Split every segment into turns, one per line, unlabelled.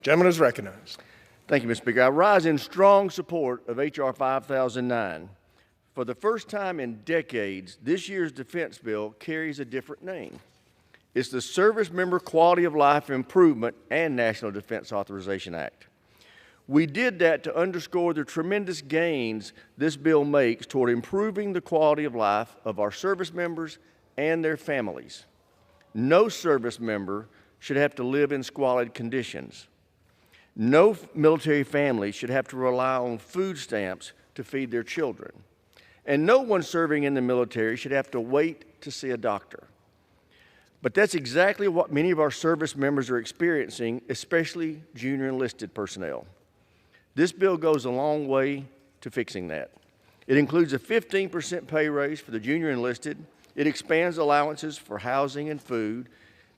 Gentleman is recognized.
Thank you, Mr. Speaker. I rise in strong support of H.R. 5009. For the first time in decades, this year's defense bill carries a different name. It's the Service Member Quality of Life Improvement and National Defense Authorization Act. We did that to underscore the tremendous gains this bill makes toward improving the quality of life of our service members and their families. No service member should have to live in squalid conditions. No military family should have to rely on food stamps to feed their children. And no one serving in the military should have to wait to see a doctor. But that's exactly what many of our service members are experiencing, especially junior enlisted personnel. This bill goes a long way to fixing that. It includes a 15% pay raise for the junior enlisted. It expands allowances for housing and food.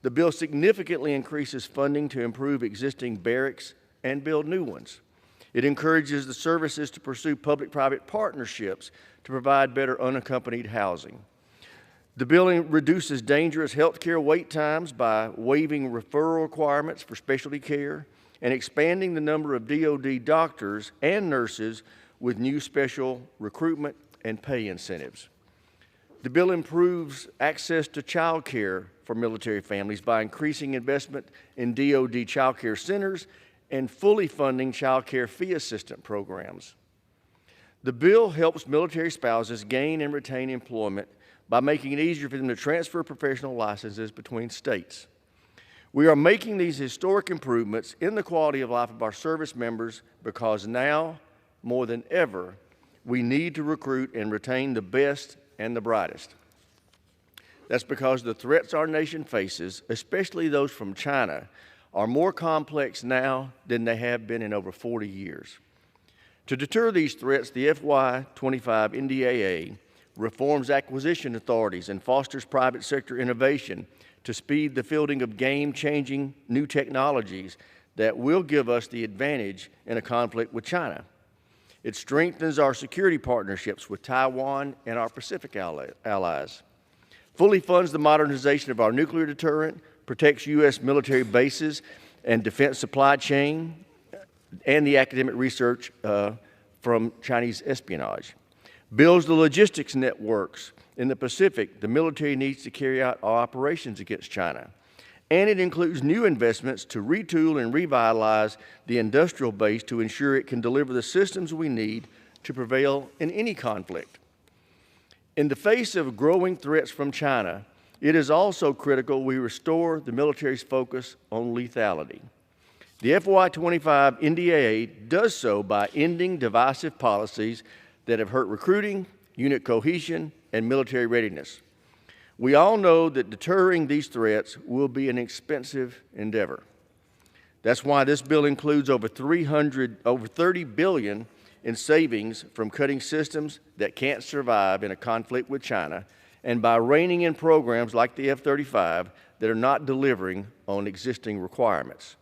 The bill significantly increases funding to improve existing barracks and build new ones. It encourages the services to pursue public-private partnerships to provide better unaccompanied housing. The bill reduces dangerous health care wait times by waiving referral requirements for specialty care and expanding the number of DoD doctors and nurses with new special recruitment and pay incentives. The bill improves access to child care for military families by increasing investment in DoD child care centers and fully funding child care fee assistant programs. The bill helps military spouses gain and retain employment by making it easier for them to transfer professional licenses between states. We are making these historic improvements in the quality of life of our service members because now, more than ever, we need to recruit and retain the best and the brightest. That's because the threats our nation faces, especially those from China, are more complex now than they have been in over 40 years. To deter these threats, the FY25 NDAA reforms acquisition authorities and fosters private sector innovation to speed the fielding of game-changing new technologies that will give us the advantage in a conflict with China. It strengthens our security partnerships with Taiwan and our Pacific allies, fully funds the modernization of our nuclear deterrent, protects U.S. military bases and defense supply chain, and the academic research from Chinese espionage. Builds the logistics networks in the Pacific the military needs to carry out our operations against China. And it includes new investments to retool and revitalize the industrial base to ensure it can deliver the systems we need to prevail in any conflict. In the face of growing threats from China, it is also critical we restore the military's focus on lethality. The FY25 NDAA does so by ending divisive policies that have hurt recruiting, unit cohesion, and military readiness. We all know that deterring these threats will be an expensive endeavor. That's why this bill includes over $30 billion in savings from cutting systems that can't survive in a conflict with China, and by reining in programs like the F-35 that are not delivering on existing requirements.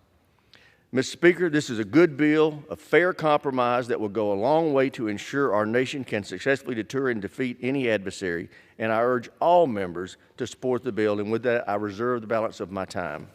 Mr. Speaker, this is a good bill, a fair compromise that will go a long way to ensure our nation can successfully deter and defeat any adversary, and I urge all members to support the bill, and with that, I reserve the balance of my time.